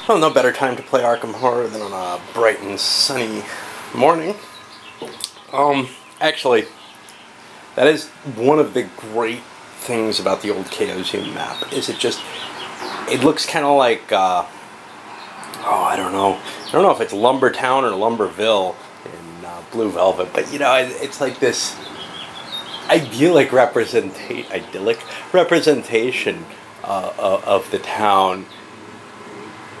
Well, no better time to play Arkham Horror than on a bright and sunny morning. Actually, that is one of the great things about the old KOZ map, is it looks kind of like, I don't know if it's Lumbertown or Lumberville in Blue Velvet, but you know, it's like this idyllic representation of the town.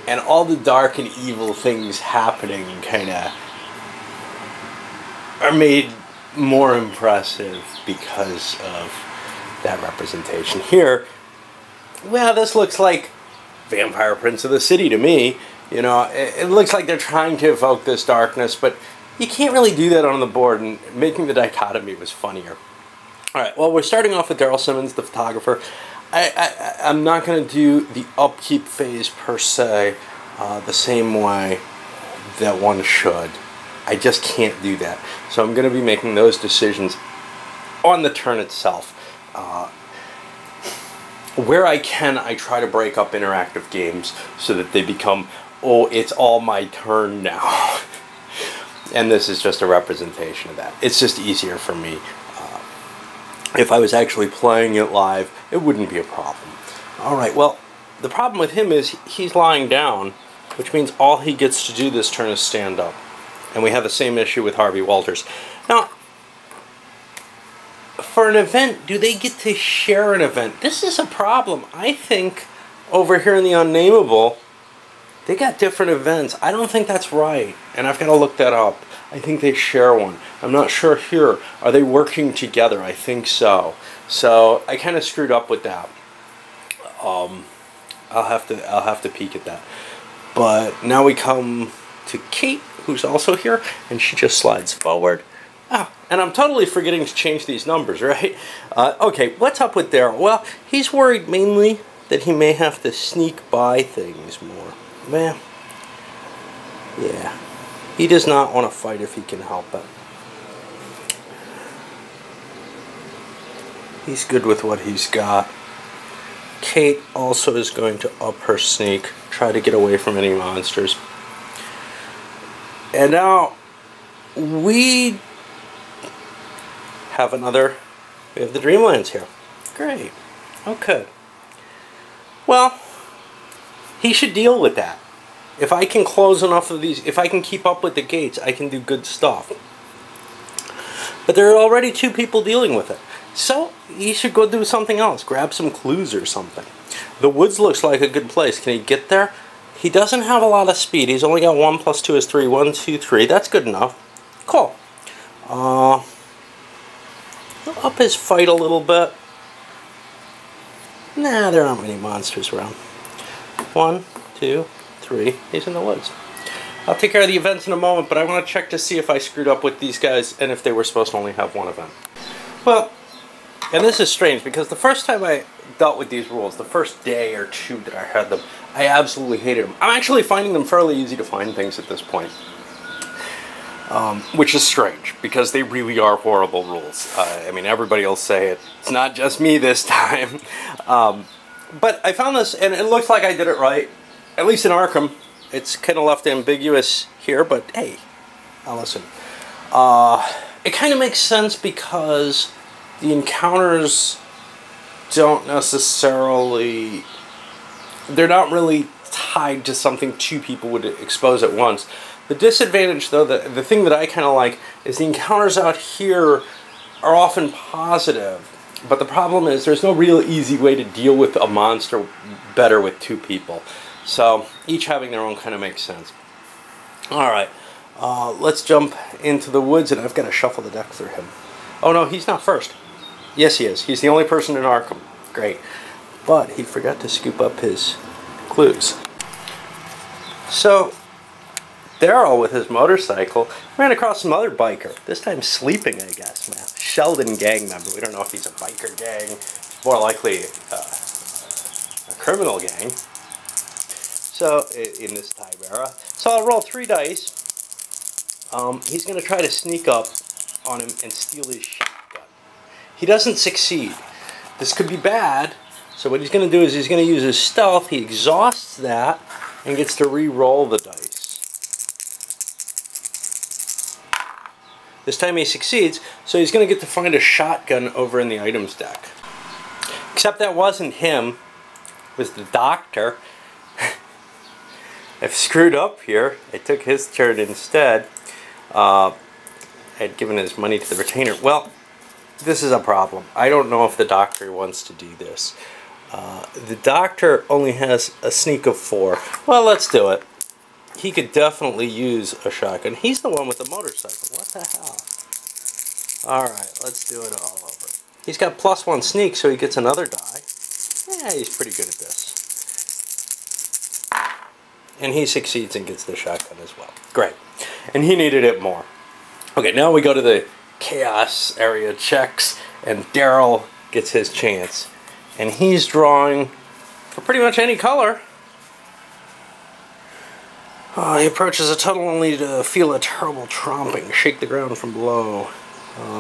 And all the dark and evil things happening kind of are made more impressive because of that representation. Here, well, this looks like Vampire Prince of the City to me. You know, it looks like they're trying to evoke this darkness, but you can't really do that on the board, and making the dichotomy was funnier. Alright, well, we're starting off with Daryl Simmons, the photographer. I'm not going to do the upkeep phase per se the same way that one should. I just can't do that. So I'm going to be making those decisions on the turn itself. Where I can, I try to break up interactive games so that they become, oh, it's all my turn now. And this is just a representation of that. It's just easier for me. If I was actually playing it live, it wouldn't be a problem. Alright, well, the problem with him is he's lying down, which means all he gets to do this turn is stand up. And we have the same issue with Harvey Walters. Now, for an event, do they get to share an event? This is a problem. I think over here in the Unnameable, they got different events. I don't think that's right, and I've got to look that up. I think they share one. I'm not sure here. Are they working together? I think so. So I kind of screwed up with that. I'll have to peek at that. But now we come to Kate, who's also here, and she just slides forward. Ah, and I'm totally forgetting to change these numbers, right? Okay, what's up with Daryl? Well, he's worried mainly that he may have to sneak by things more. Man, yeah. He does not want to fight if he can help it. He's good with what he's got. Kate also is going to up her sneak, try to get away from any monsters. And now we have the Dreamlands here. Great. Okay. Well, he should deal with that. If I can close enough of these, if I can keep up with the gates, I can do good stuff. But there are already two people dealing with it. So, he should go do something else. Grab some clues or something. The woods looks like a good place. Can he get there? He doesn't have a lot of speed. He's only got 1 + 2 is 3. 1, 2, 3. That's good enough. Cool. He'll up his fight a little bit. Nah, there aren't many monsters around. 1, 2, 3. He's in the woods. I'll take care of the events in a moment, but I want to check to see if I screwed up with these guys and if they were supposed to only have one event. Well, and this is strange because the first time I dealt with these rules, the first day or two that I had them, I absolutely hated them. I'm actually finding them fairly easy to find things at this point. Which is strange, because they really are horrible rules. I mean, everybody will say it. It's not just me this time. But I found this, and it looks like I did it right. At least in Arkham. It's kind of left ambiguous here, but hey, now listen. It kind of makes sense because the encounters don't necessarily... They're not really tied to something two people would expose at once. The disadvantage, though, the thing that I kind of like, is the encounters out here are often positive. But the problem is there's no real easy way to deal with a monster better with two people. So each having their own kind of makes sense. Alright, let's jump into the woods, and I've got to shuffle the deck through him. Oh no, he's not first. Yes, he is. He's the only person in Arkham. Great. But he forgot to scoop up his clues. So Daryl, with his motorcycle, ran across some other biker. This time sleeping, I guess. Man, Sheldon gang member. We don't know if he's a biker gang. It's more likely a criminal gang. So, in this time era. So I'll roll 3 dice. He's going to try to sneak up on him and steal his shotgun. He doesn't succeed. This could be bad. So what he's going to do is he's going to use his stealth. He exhausts that. and gets to re-roll the dice. This time he succeeds, so he's going to get to find a shotgun over in the items deck. Except that wasn't him, it was the doctor. I've screwed up here. I took his turn instead. I had given his money to the retainer. Well, this is a problem. I don't know if the doctor wants to do this. The doctor only has a sneak of 4. Well, let's do it. He could definitely use a shotgun. He's the one with the motorcycle. What the hell? Alright, let's do it all over. He's got +1 sneak, so he gets another die. Yeah, he's pretty good at this. And he succeeds and gets the shotgun as well. Great. And he needed it more. Okay, now we go to the chaos area checks, and Daryl gets his chance. And he's drawing for pretty much any color. He approaches a tunnel only to feel a terrible tromping. Shake the ground from below.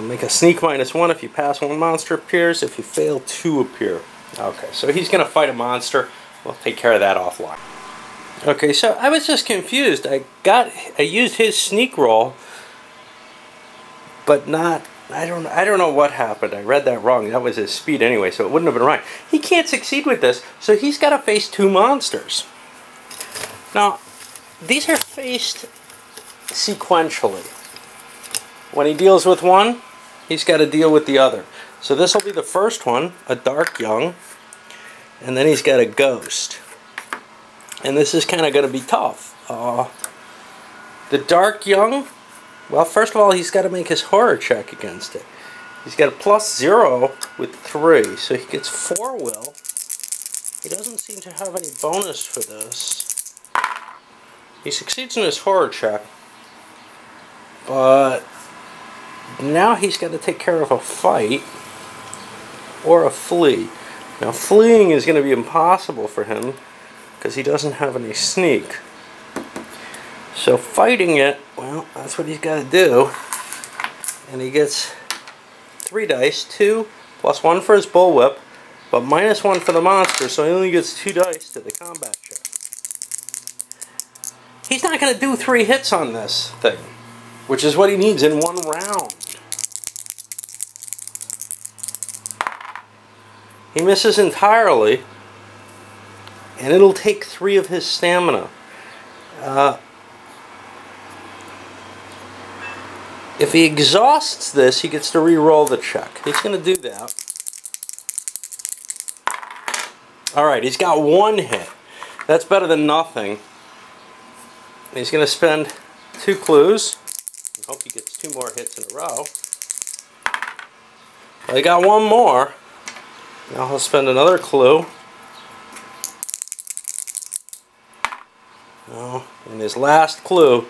Make a sneak -1 if you pass 1 monster appears. If you fail, 2 appear. Okay, so he's going to fight a monster. We'll take care of that offline. Okay, so I was just confused. I used his sneak roll, but not. I don't know what happened. I read that wrong. That was his speed anyway, so it wouldn't have been right. He can't succeed with this, so he's got to face 2 monsters. Now, these are faced sequentially. When he deals with one, he's got to deal with the other. So this will be the first one, a Dark Young, and then he's got a Ghost. And this is kind of going to be tough. The Dark Young, well, first of all, he's got to make his horror check against it. He's got a +0 with 3, so he gets 4 will. He doesn't seem to have any bonus for this. He succeeds in his horror check, but now he's got to take care of a fight or a flee. Now, fleeing is going to be impossible for him because he doesn't have any sneak. So fighting it, well, that's what he's got to do. And he gets 3 dice, 2 + 1 for his bullwhip, but -1 for the monster, so he only gets 2 dice to the combat check. He's not going to do 3 hits on this thing, which is what he needs in 1 round. He misses entirely, and it'll take 3 of his stamina. If he exhausts this, he gets to re-roll the check. He's going to do that. Alright, he's got 1 hit. That's better than nothing. He's going to spend 2 clues. I hope he gets 2 more hits in a row. Well, he got 1 more. Now he'll spend another clue. Now, in his last clue,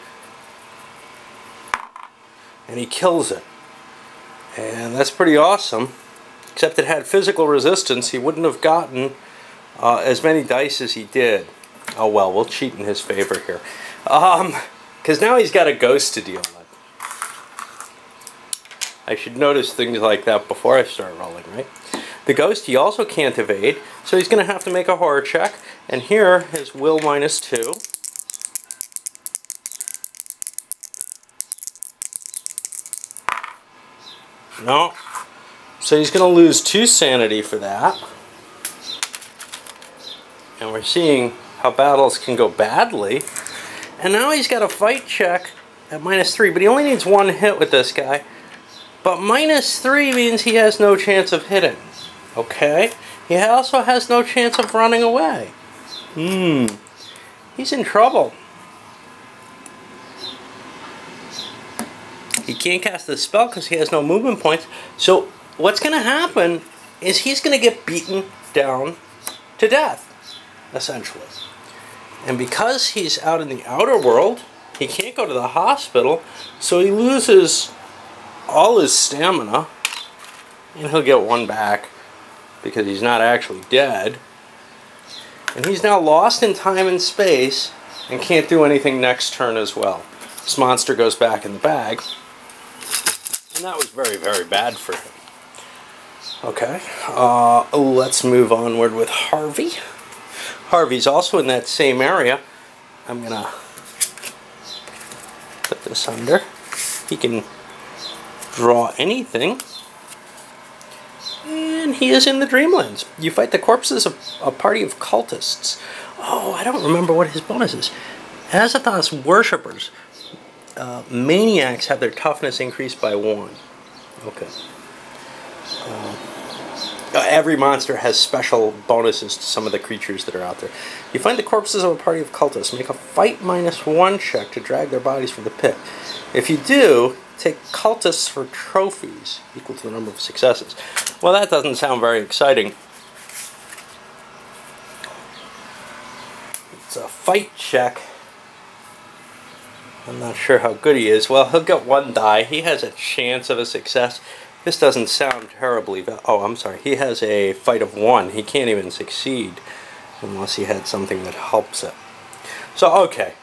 and he kills it. And that's pretty awesome. Except it had physical resistance. He wouldn't have gotten as many dice as he did. Oh well, we'll cheat in his favor here. Because now he's got a Ghost to deal with. I should notice things like that before I start rolling, right? The Ghost he also can't evade, so he's going to have to make a horror check. And here, his will -2. No. So he's going to lose 2 sanity for that. And we're seeing how battles can go badly. And now he's got a fight check at -3, but he only needs 1 hit with this guy. But -3 means he has no chance of hitting. Okay? He also has no chance of running away. He's in trouble. He can't cast the spell because he has no movement points. So what's going to happen is he's going to get beaten down to death, essentially. And because he's out in the outer world, he can't go to the hospital, so he loses all his stamina, and he'll get 1 back because he's not actually dead. And he's now lost in time and space and can't do anything next turn as well. This monster goes back in the bag, and that was very, very bad for him. Okay, let's move onward with Harvey. Harvey's also in that same area, I'm gonna put this under. He can draw anything. And he is in the Dreamlands. You fight the corpses of a party of cultists. Oh, I don't remember what his bonus is. Azathoth's worshippers. Maniacs have their toughness increased by 1. Okay. Every monster has special bonuses to some of the creatures that are out there. You find the corpses of a party of cultists. Make a fight -1 check to drag their bodies from the pit. If you do, take cultists for trophies equal to the number of successes. Well, that doesn't sound very exciting. It's a fight check. I'm not sure how good he is. Well, he'll get 1 die. He has a chance of a success. This doesn't sound terribly... Oh, I'm sorry. He has a fight of 1. He can't even succeed unless he had something that helps it. So, okay.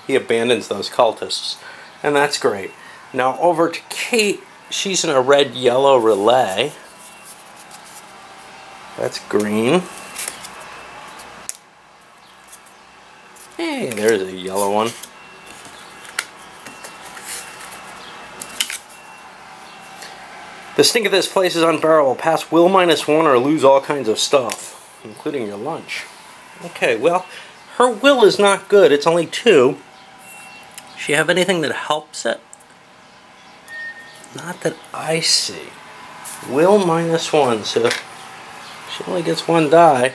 He abandons those cultists. And that's great. Now, over to Kate. She's in a red-yellow relay. That's green. Hey, there's a yellow one. The stink of this place is unbearable. Pass will -1 or lose all kinds of stuff, including your lunch. Okay, well, her will is not good. It's only 2. Does she have anything that helps it? Not that I see. Will -1, so she only gets 1 die.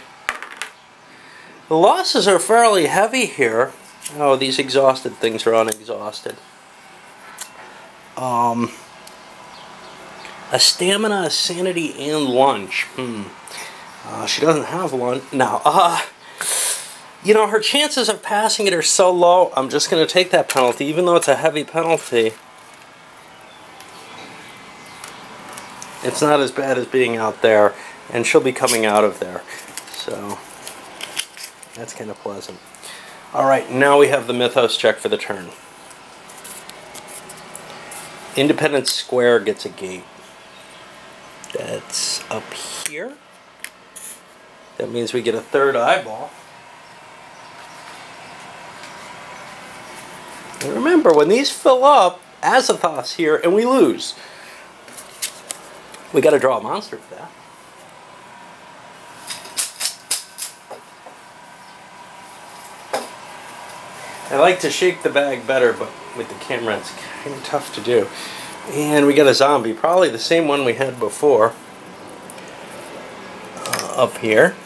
The losses are fairly heavy here. Oh, these exhausted things are unexhausted. A stamina, a sanity, and lunch. She doesn't have lunch. Now, you know, her chances of passing it are so low, I'm just going to take that penalty, even though it's a heavy penalty. It's not as bad as being out there, and she'll be coming out of there. So, that's kind of pleasant. Alright, now we have the Mythos check for the turn. Independence Square gets a gate. That's up here. That means we get a 3rd eyeball. And remember, when these fill up, Azathoth's here, and we lose. We got to draw a monster for that. I like to shake the bag better, but with the camera it's kind of tough to do. And we got a zombie, probably the same one we had before. Up here.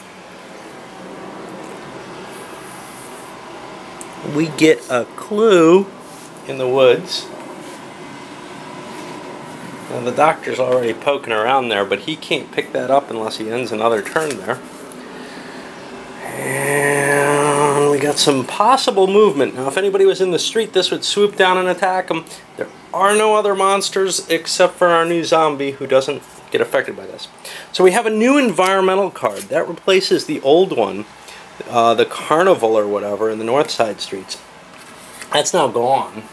We get a clue in the woods. Now the doctor's already poking around there, but he can't pick that up unless he ends another turn there. And we got some possible movement. Now if anybody was in the street, this would swoop down and attack them. There are no other monsters except for our new zombie who doesn't get affected by this. So we have a new environmental card. That replaces the old one, the Carnival or whatever, in the North Side streets. That's now gone.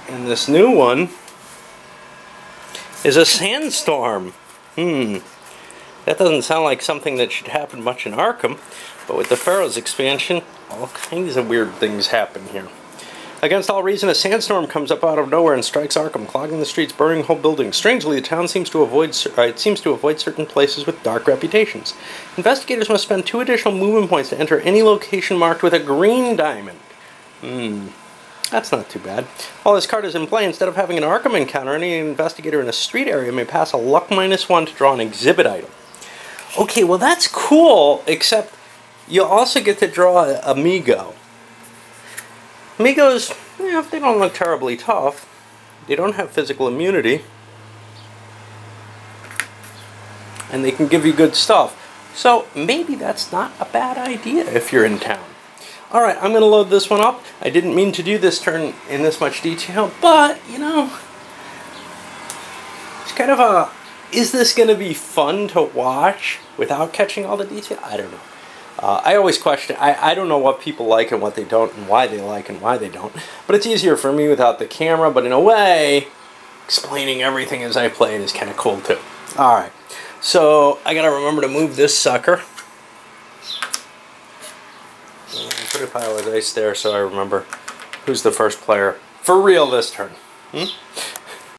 And this new one is a sandstorm. That doesn't sound like something that should happen much in Arkham, but with the Pharaoh's expansion, all kinds of weird things happen here. Against all reason, a sandstorm comes up out of nowhere and strikes Arkham, clogging the streets, burning whole buildings. Strangely, the town seems to avoid certain places with dark reputations. Investigators must spend 2 additional movement points to enter any location marked with a green diamond. That's not too bad. While this card is in play, instead of having an Arkham encounter, any investigator in a street area may pass a luck -1 to draw an exhibit item. Okay, well that's cool, except you also get to draw a Amigo. Amigos, they don't look terribly tough. They don't have physical immunity. And they can give you good stuff. So maybe that's not a bad idea if you're in town. Alright, I'm going to load this one up. I didn't mean to do this turn in this much detail, but, you know, it's kind of a, is this going to be fun to watch without catching all the detail? I don't know. I always question, I don't know what people like and what they don't, and why they like and why they don't. But it's easier for me without the camera, but in a way, explaining everything as I play it is kind of cool too. Alright, so I gotta remember to move this sucker. And Put a pile of dice there so I remember who's the first player for real this turn.